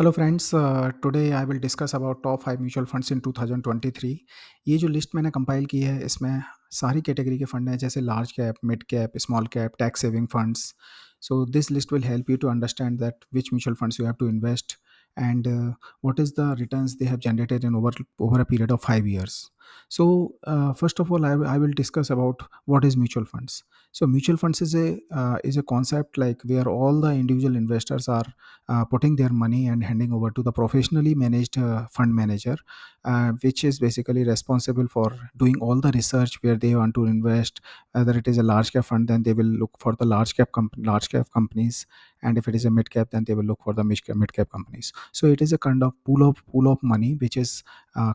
Hello friends, today I will discuss about top 5 mutual funds in 2023। ये जो list मैंने compile की है इसमें सारी कैटेगरी के फंड हैं, जैसे large cap, mid cap, small cap, tax saving funds. So this list will help you to understand that which mutual funds you have to invest and what is the returns they have generated in over a period of 5 years. So first of all, I will discuss about what is mutual funds. So mutual funds is a concept like where all the individual investors are putting their money and handing over to the professionally managed fund manager, which is basically responsible for doing all the research where they want to invest. Whether it is a large cap fund, then they will look for the large cap companies, and if it is a mid cap, then they will look for the mid cap companies. So it is a kind of pool of money which is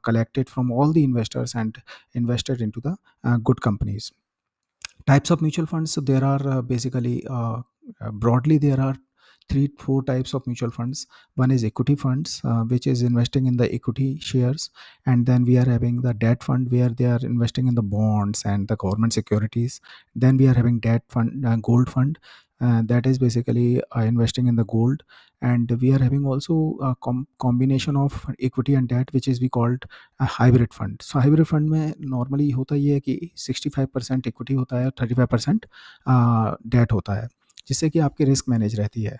collected from all the investors and invested into the good companies. Types of mutual funds, so there are basically broadly there are 3 4 types of mutual funds. One is equity funds, which is investing in the equity shares, and then we are having the debt fund where they are investing in the bonds and the government securities. Then we are having debt fund, gold fund, that is basically investing in the gold. And we are having also a combination of equity and debt, which is we called hybrid fund. So hybrid fund में normally होता ये है कि 65% equity होता है और 35% date होता है, जिससे कि आपकी रिस्क मैनेज रहती है.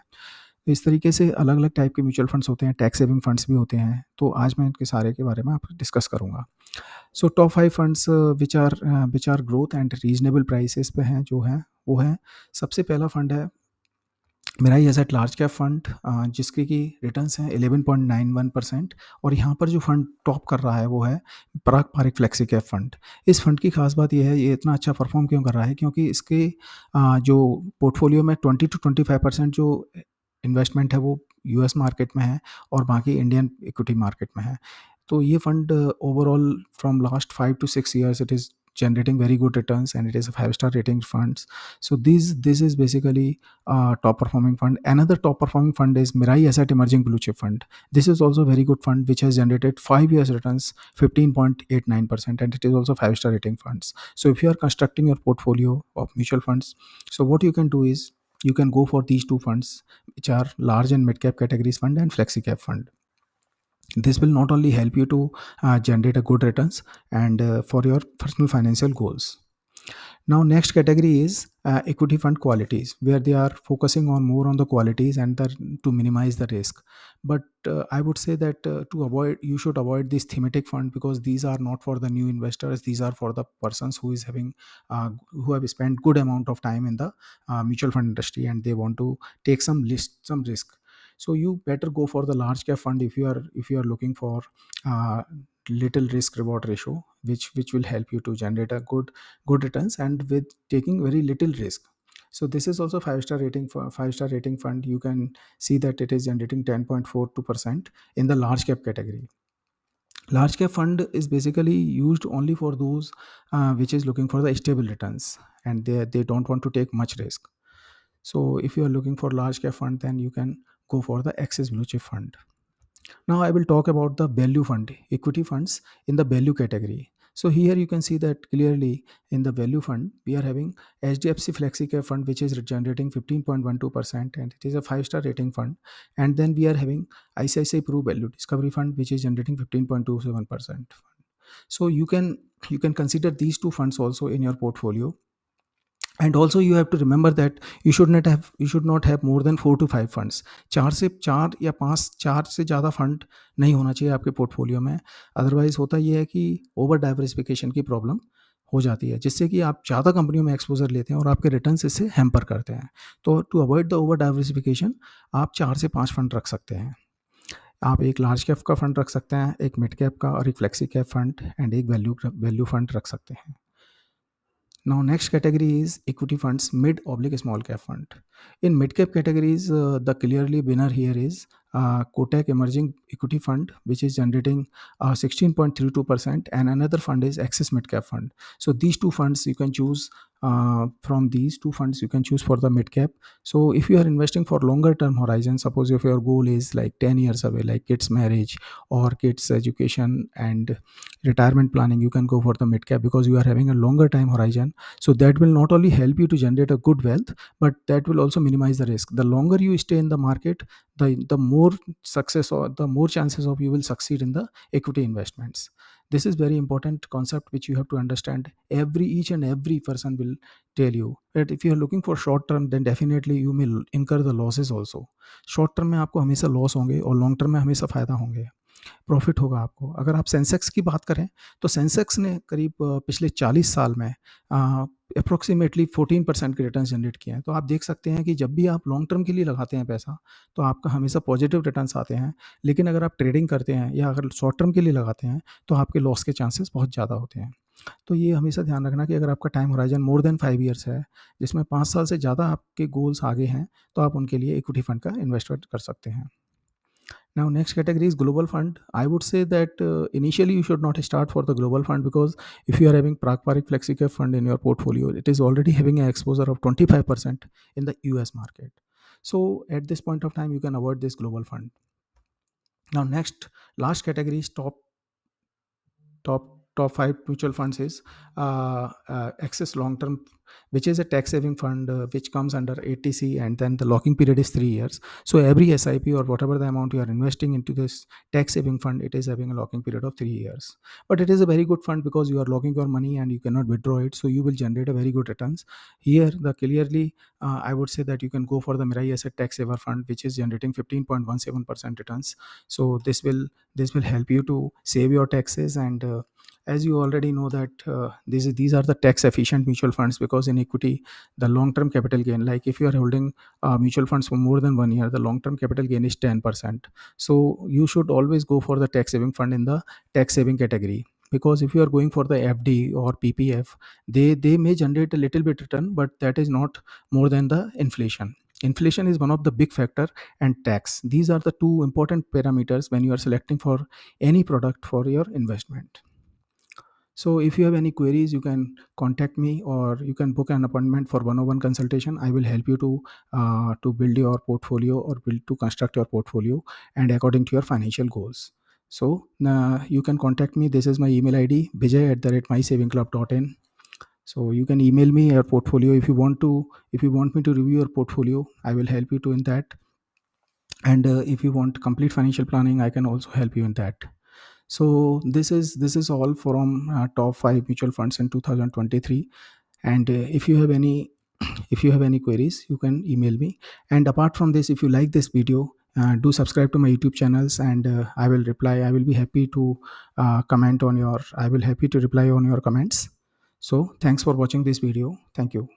तो इस तरीके से अलग अलग टाइप के म्यूचुअल फंड्स होते हैं, टैक्स सेविंग फंड्स भी होते हैं. तो आज मैं इनके सारे के बारे में आपको डिस्कस करूँगा. So top 5 funds which are growth and reasonable prices पे हैं जो हैं वो हैं. सबसे पहला फंड है मेरा ही एसेट लार्ज कैप फंड, जिसके कि रिटर्न्स हैं 11.91%. और यहाँ पर जो फंड टॉप कर रहा है वो है पराग पारिक फ्लेक्सी कैप फंड. इस फंड की खास बात यह है, ये इतना अच्छा परफॉर्म क्यों कर रहा है, क्योंकि इसके जो पोर्टफोलियो में 20 to 25% जो इन्वेस्टमेंट है वो यूएस मार्केट में है और बाकी इंडियन इक्विटी मार्केट में है. तो ये fund overall from last 5 to 6 years it is generating very good returns, and it is a 5-star rating funds. So this is basically top performing fund. Another top performing fund is Mirai Asset Emerging Blue Chip Fund. This is also a very good fund which has generated 5 years returns 15.89%, and it is also 5-star rating funds. So if you are constructing your portfolio of mutual funds, so what you can do is you can go for these two funds, which are large and mid cap categories fund and flexi cap fund. This will not only help you to generate a good returns and for your personal financial goals. Now next category is equity fund qualities, where they are focusing on more on the qualities and to minimize the risk. But I would say that you should avoid this thematic fund, because these are not for the new investors. These are for the persons who have spent good amount of time in the mutual fund industry, and they want to take some risk. So you better go for the large cap fund if you are looking for uh, little risk reward ratio, which will help you to generate a good returns and with taking very little risk. So this is also 5-star rating fund. You can see that it is generating 10.42% in the large cap category. Large cap fund is basically used only for those which is looking for the stable returns, and they don't want to take much risk. So if you are looking for large cap fund, then you can go for the Axis Blue Chip Fund. Now I will talk about the value fund, equity funds in the value category. So here you can see that clearly in the value fund, we are having HDFC Flexi Cap Fund, which is generating 15.12%, and it is a 5-star rating fund. And then we are having ICICI Pru Value Discovery Fund, which is generating 15.27%. So you can consider these two funds also in your portfolio. And also you have to remember that you should not have more than 4 to 5 funds. चार से ज़्यादा fund नहीं होना चाहिए आपके portfolio में. Otherwise होता ये है कि ओवर डाइवर्सिफिकेशन की प्रॉब्लम हो जाती है, जिससे कि आप ज़्यादा कंपनियों में एक्सपोजर लेते हैं और आपके रिटर्न्स इससे हैम्पर करते हैं. तो to avoid the over diversification आप 4 से 5 फंड रख सकते हैं. आप एक लार्ज कैप का फंड रख सकते हैं, एक मिड कैप का और एक फ्लेक्सी कैप फंड एंड एक वैल्यू फंड रख सकते हैं. Now next category is equity funds, mid oblique small cap fund. In mid cap categories, the clearly winner here is Kotak Emerging equity fund which is generating 16.32%, and another fund is Axis Mid Cap Fund. So these two funds you can choose. From these two funds you can choose for the mid cap. So if you are investing for longer term horizon, suppose if your goal is like 10 years away, like kids marriage or kids education and retirement planning, you can go for the mid cap because you are having a longer time horizon. So that will not only help you to generate a good wealth, but that will also minimize the risk. The longer you stay in the market, the more success or the more chances of you will succeed in the equity investments. This is very important concept which you have to understand. Each and every person will tell you that if you are looking for short term, then definitely you may incur the losses also. Short term में आपको हमेशा loss होंगे और long term में हमेशा फ़ायदा होंगे, profit होगा आपको। अगर आप सेंसेक्स की बात करें तो सेंसेक्स ने करीब पिछले 40 साल में अप्रोक्सीमेटली 14% के रिटर्न जनरेट किए हैं। तो आप देख सकते हैं कि जब भी आप लॉन्ग टर्म के लिए लगाते हैं पैसा तो आपका हमेशा पॉजिटिव रिटर्न्स आते हैं, लेकिन अगर आप ट्रेडिंग करते हैं या अगर शॉर्ट टर्म के लिए लगाते हैं तो आपके लॉस के चांसेस बहुत ज़्यादा होते हैं। तो ये हमेशा ध्यान रखना कि अगर आपका time horizon more than 5 years है, जिसमें 5 साल से ज़्यादा आपके गोल्स आगे हैं, तो आप उनके लिए इक्विटी फंड का इन्वेस्टमेंट कर सकते हैं। Now, next category is global fund. I would say that initially you should not start for the global fund because if you are having Pragparik Flexi Cap fund in your portfolio, it is already having an exposure of 25% in the US market. So at this point of time, you can avoid this global fund. Now, last category is top 5 mutual funds is Access Long Term, which is a tax saving fund which comes under ATC, and then the locking period is 3 years. So every SIP or whatever the amount you are investing into this tax saving fund, it is having a locking period of 3 years. But it is a very good fund because you are locking your money and you cannot withdraw it, so you will generate a very good returns. Here the clearly I would say that you can go for the Mirai Asset Tax Saver Fund, which is generating 15.17% returns. So this will help you to save your taxes, and as you already know that these are the tax efficient mutual funds, because in equity the long term capital gain, like if you are holding mutual funds for more than 1 year, the long term capital gain is 10%. So you should always go for the tax saving fund in the tax saving category, because if you are going for the FD or PPF, they may generate a little bit return, but that is not more than the inflation. Inflation is one of the big factor, and tax, these are the two important parameters when you are selecting for any product for your investment. So if you have any queries, you can contact me or you can book an appointment for one-on-one consultation. I will help you to build your portfolio or to construct your portfolio and according to your financial goals. So you can contact me. This is my email ID, bijay@mysavingclub.in. So you can email me your portfolio if you want to. If you want me to review your portfolio, I will help you to in that. And if you want complete financial planning, I can also help you in that. So this is all from top 5 mutual funds in 2023. And if you have any if you have any queries, you can email me. And apart from this, if you like this video, do subscribe to my YouTube channels, and I will reply. I will be happy to comment on your. I will happy to reply on your comments. So thanks for watching this video. Thank you.